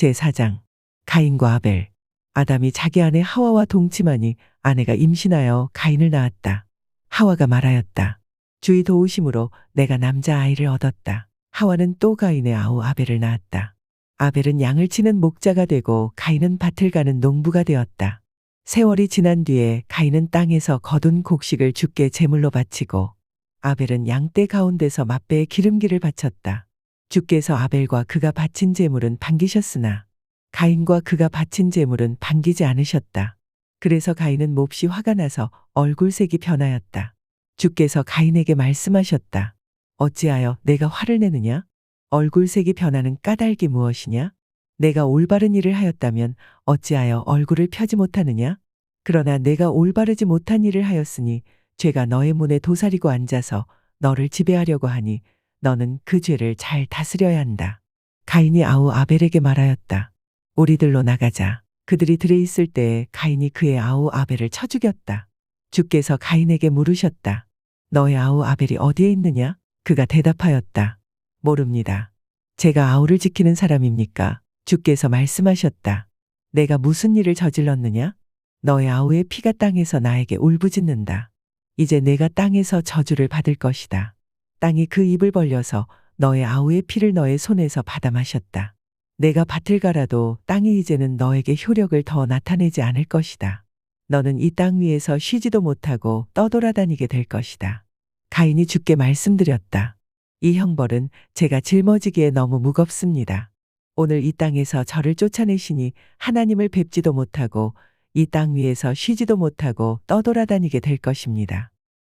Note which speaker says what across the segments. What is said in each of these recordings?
Speaker 1: 제4장 가인과 아벨. 아담이 자기 아내 하와와 동침하니 아내가 임신하여 가인을 낳았다. 하와가 말하였다. 주의 도우심으로 내가 남자아이를 얻었다. 하와는 또 가인의 아우 아벨을 낳았다. 아벨은 양을 치는 목자가 되고 가인은 밭을 가는 농부가 되었다. 세월이 지난 뒤에 가인은 땅에서 거둔 곡식을 주께 제물로 바치고 아벨은 양떼 가운데서 맛배의 기름기를 바쳤다. 주께서 아벨과 그가 바친 제물은 반기셨으나 가인과 그가 바친 제물은 반기지 않으셨다. 그래서 가인은 몹시 화가 나서 얼굴색이 변하였다. 주께서 가인에게 말씀하셨다. 어찌하여 내가 화를 내느냐? 얼굴색이 변하는 까닭이 무엇이냐? 내가 올바른 일을 하였다면 어찌하여 얼굴을 펴지 못하느냐? 그러나 내가 올바르지 못한 일을 하였으니 죄가 너의 문에 도사리고 앉아서 너를 지배하려고 하니 너는 그 죄를 잘 다스려야 한다. 가인이 아우 아벨에게 말하였다. 우리들로 나가자. 그들이 들에 있을 때에 가인이 그의 아우 아벨을 쳐 죽였다. 주께서 가인에게 물으셨다. 너의 아우 아벨이 어디에 있느냐? 그가 대답하였다. 모릅니다. 제가 아우를 지키는 사람입니까? 주께서 말씀하셨다. 내가 무슨 일을 저질렀느냐? 너의 아우의 피가 땅에서 나에게 울부짖는다. 이제 내가 땅에서 저주를 받을 것이다. 땅이 그 입을 벌려서 너의 아우의 피를 너의 손에서 받아 마셨다. 내가 밭을 갈아도 땅이 이제는 너에게 효력을 더 나타내지 않을 것이다. 너는 이 땅 위에서 쉬지도 못하고 떠돌아다니게 될 것이다. 가인이 주께 말씀드렸다. 이 형벌은 제가 짊어지기에 너무 무겁습니다. 오늘 이 땅에서 저를 쫓아내시니 하나님을 뵙지도 못하고 이 땅 위에서 쉬지도 못하고 떠돌아다니게 될 것입니다.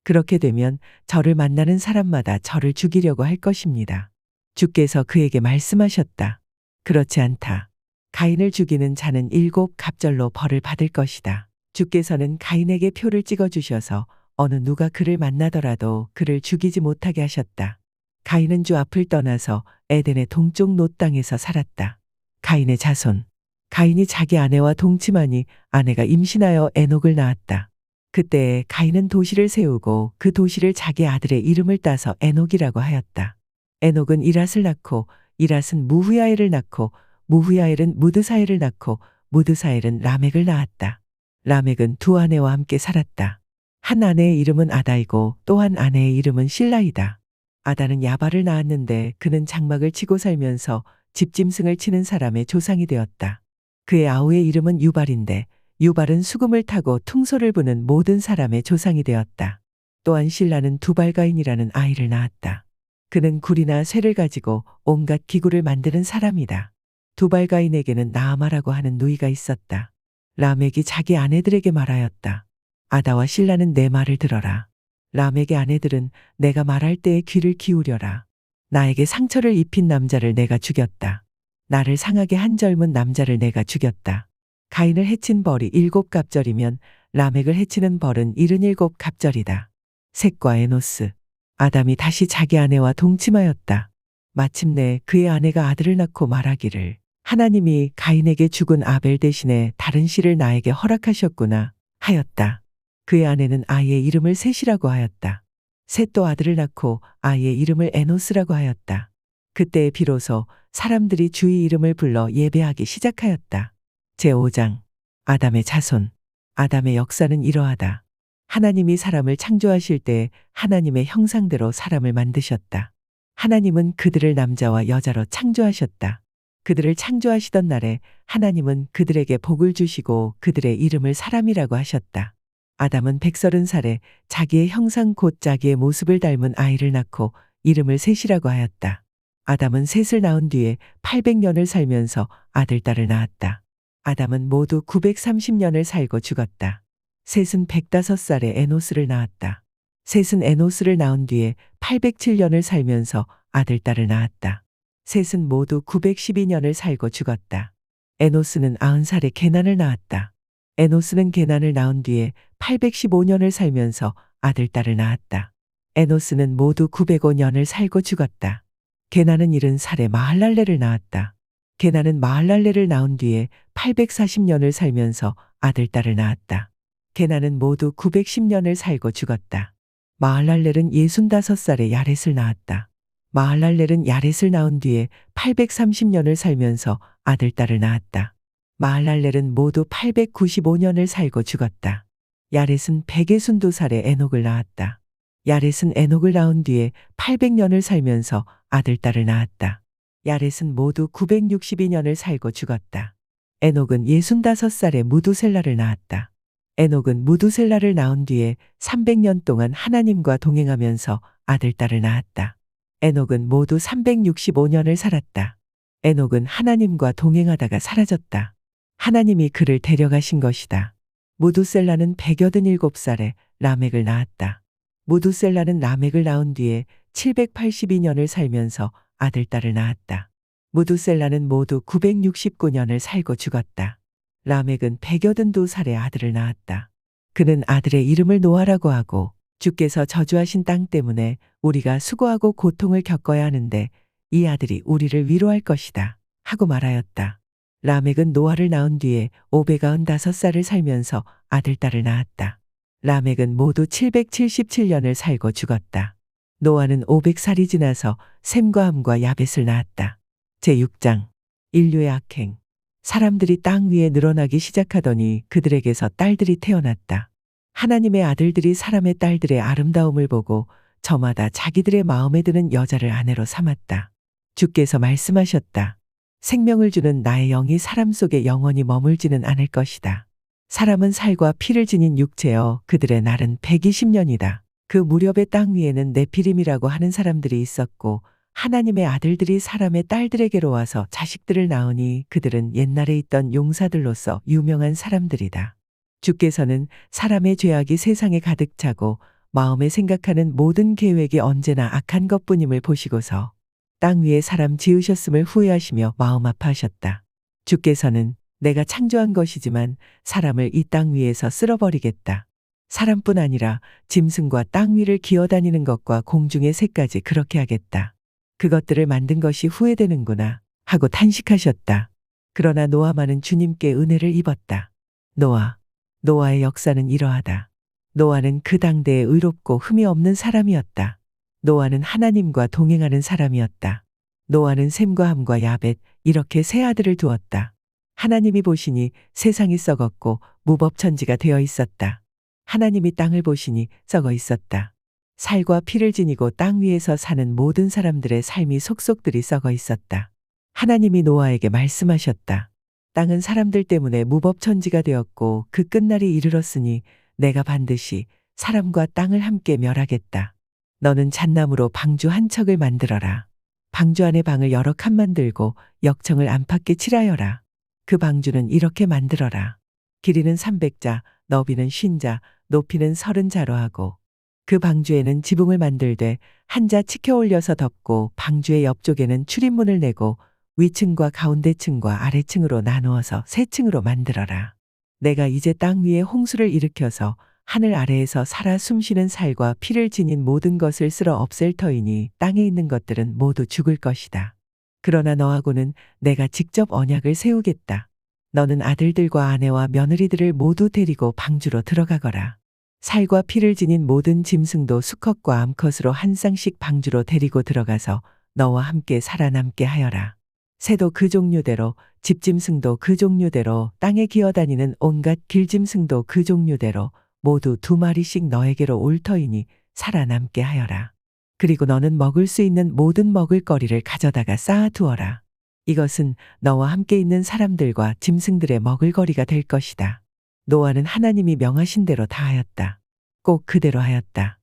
Speaker 1: 그렇게 되면 저를 만나는 사람마다 저를 죽이려고 할 것입니다. 주께서 그에게 말씀하셨다. 그렇지 않다. 가인을 죽이는 자는 7 갑절로 벌을 받을 것이다. 주께서는 가인에게 표를 찍어주셔서 어느 누가 그를 만나더라도 그를 죽이지 못하게 하셨다. 가인은 주 앞을 떠나서 에덴의 동쪽 놋 땅에서 살았다. 가인의 자손. 가인이 자기 아내와 동침하니 아내가 임신하여 에녹을 낳았다. 그때에 가인은 도시를 세우고 그 도시를 자기 아들의 이름을 따서 에녹이라고 하였다. 에녹은 이랏을 낳고 이랏은 무후야엘을 낳고 무후야엘은 무드사엘을 낳고 무드사엘은 라멕을 낳았다. 라멕은 2 아내와 함께 살았다. 한 아내의 이름은 아다이고 또 한 아내의 이름은 실라이다. 아다는 야발을 낳았는데 그는 장막을 치고 살면서 집짐승을 치는 사람의 조상이 되었다. 그의 아우의 이름은 유발인데 유발은 수금을 타고 퉁소를 부는 모든 사람의 조상이 되었다. 또한 실라는 두발가인이라는 아이를 낳았다. 그는 굴이나 쇠를 가지고 온갖 기구를 만드는 사람이다. 두발가인에게는 나아마라고 하는 누이가 있었다. 라멕이 자기 아내들에게 말하였다. 아다와 실라는 내 말을 들어라. 라멕의 아내들은 내가 말할 때에 귀를 기울여라. 나에게 상처를 입힌 남자를 내가 죽였다. 나를 상하게 한 젊은 남자를 내가 죽였다. 가인을 해친 벌이 7 갑절이면 라멕을 해치는 벌은 77 갑절이다. 셋과 에노스. 아담이 다시 자기 아내와 동침하였다. 마침내 그의 아내가 아들을 낳고 말하기를 하나님이 가인에게 죽은 아벨 대신에 다른 씨를 나에게 허락하셨구나 하였다. 그의 아내는 아이의 이름을 셋이라고 하였다. 셋도 아들을 낳고 아이의 이름을 에노스라고 하였다. 그때에 비로소 사람들이 주의 이름을 불러 예배하기 시작하였다. 제5장 아담의 자손. 아담의 역사는 이러하다. 하나님이 사람을 창조하실 때 하나님의 형상대로 사람을 만드셨다. 하나님은 그들을 남자와 여자로 창조하셨다. 그들을 창조하시던 날에 하나님은 그들에게 복을 주시고 그들의 이름을 사람이라고 하셨다. 아담은 130살에 자기의 형상 곧 자기의 모습을 닮은 아이를 낳고 이름을 셋이라고 하였다. 아담은 셋을 낳은 뒤에 800년을 살면서 아들, 딸을 낳았다. 아담은 모두 930년을 살고 죽었다. 셋은 105살에 에노스를 낳았다. 셋은 에노스를 낳은 뒤에 807년을 살면서 아들, 딸을 낳았다. 셋은 모두 912년을 살고 죽었다. 에노스는 90살에 게난을 낳았다. 에노스는 게난을 낳은 뒤에 815년을 살면서 아들, 딸을 낳았다. 에노스는 모두 905년을 살고 죽었다. 게난은 70살에 마할랄레를 낳았다. 게난은 마할랄레를 낳은 뒤에 840년을 살면서 아들, 딸을 낳았다. 게난은 모두 910년을 살고 죽었다. 마할랄렐은 65살에 야렛을 낳았다. 마할랄렐은 야렛을 낳은 뒤에 830년을 살면서 아들, 딸을 낳았다. 마할랄렐은 모두 895년을 살고 죽었다. 야렛은 162살에 에녹을 낳았다. 야렛은 에녹을 낳은 뒤에 800년을 살면서 아들, 딸을 낳았다. 야렛은 모두 962년을 살고 죽었다. 에녹은 65살에 무두셀라를 낳았다. 에녹은 무두셀라를 낳은 뒤에 300년 동안 하나님과 동행하면서 아들, 딸을 낳았다. 에녹은 모두 365년을 살았다. 에녹은 하나님과 동행하다가 사라졌다. 하나님이 그를 데려가신 것이다. 무두셀라는 187살에 라멕을 낳았다. 무두셀라는 라멕을 낳은 뒤에 782년을 살면서 아들, 딸을 낳았다. 무두셀라는 모두 969년을 살고 죽었다. 라멕은 182살에 아들을 낳았다. 그는 아들의 이름을 노아라고 하고 주께서 저주하신 땅 때문에 우리가 수고하고 고통을 겪어야 하는데 이 아들이 우리를 위로할 것이다 하고 말하였다. 라멕은 노아를 낳은 뒤에 595살을 살면서 아들, 딸을 낳았다. 라멕은 모두 777년을 살고 죽었다. 노아는 500살이 지나서 셈과 함과 야벳을 낳았다. 제6장 인류의 악행. 사람들이 땅 위에 늘어나기 시작하더니 그들에게서 딸들이 태어났다. 하나님의 아들들이 사람의 딸들의 아름다움을 보고 저마다 자기들의 마음에 드는 여자를 아내로 삼았다. 주께서 말씀하셨다. 생명을 주는 나의 영이 사람 속에 영원히 머물지는 않을 것이다. 사람은 살과 피를 지닌 육체여 그들의 날은 120년이다. 그 무렵에 땅 위에는 네피림이라고 하는 사람들이 있었고 하나님의 아들들이 사람의 딸들에게로 와서 자식들을 낳으니 그들은 옛날에 있던 용사들로서 유명한 사람들이다. 주께서는 사람의 죄악이 세상에 가득 차고 마음에 생각하는 모든 계획이 언제나 악한 것뿐임을 보시고서 땅 위에 사람 지으셨음을 후회하시며 마음 아파하셨다. 주께서는 내가 창조한 것이지만 사람을 이 땅 위에서 쓸어버리겠다. 사람뿐 아니라 짐승과 땅 위를 기어다니는 것과 공중의 새까지 그렇게 하겠다. 그것들을 만든 것이 후회되는구나 하고 탄식하셨다. 그러나 노아만은 주님께 은혜를 입었다. 노아의 역사는 이러하다. 노아는 그 당대에 의롭고 흠이 없는 사람이었다. 노아는 하나님과 동행하는 사람이었다. 노아는 셈과 함과 야벳 이렇게 세 아들을 두었다. 하나님이 보시니 세상이 썩었고 무법천지가 되어 있었다. 하나님이 땅을 보시니 썩어 있었다. 살과 피를 지니고 땅 위에서 사는 모든 사람들의 삶이 속속들이 썩어 있었다. 하나님이 노아에게 말씀하셨다. 땅은 사람들 때문에 무법천지가 되었고 그 끝날이 이르렀으니 내가 반드시 사람과 땅을 함께 멸하겠다. 너는 잣나무로 방주 한 척을 만들어라. 방주 안에 방을 여러 칸 만들고 역청을 안팎에 칠하여라. 그 방주는 이렇게 만들어라. 길이는 300자, 너비는 50자, 높이는 30자로 하고 그 방주에는 지붕을 만들되 한 자 치켜 올려서 덮고 방주의 옆쪽에는 출입문을 내고 위층과 가운데층과 아래층으로 나누어서 세 층으로 만들어라. 내가 이제 땅 위에 홍수를 일으켜서 하늘 아래에서 살아 숨쉬는 살과 피를 지닌 모든 것을 쓸어 없앨 터이니 땅에 있는 것들은 모두 죽을 것이다. 그러나 너하고는 내가 직접 언약을 세우겠다. 너는 아들들과 아내와 며느리들을 모두 데리고 방주로 들어가거라. 살과 피를 지닌 모든 짐승도 수컷과 암컷으로 한 쌍씩 방주로 데리고 들어가서 너와 함께 살아남게 하여라. 새도 그 종류대로, 집짐승도 그 종류대로, 땅에 기어다니는 온갖 길짐승도 그 종류대로 모두 2마리씩 너에게로 올 터이니 살아남게 하여라. 그리고 너는 먹을 수 있는 모든 먹을거리를 가져다가 쌓아두어라. 이것은 너와 함께 있는 사람들과 짐승들의 먹을거리가 될 것이다. 노아는 하나님이 명하신 대로 다 하였다. 꼭 그대로 하였다.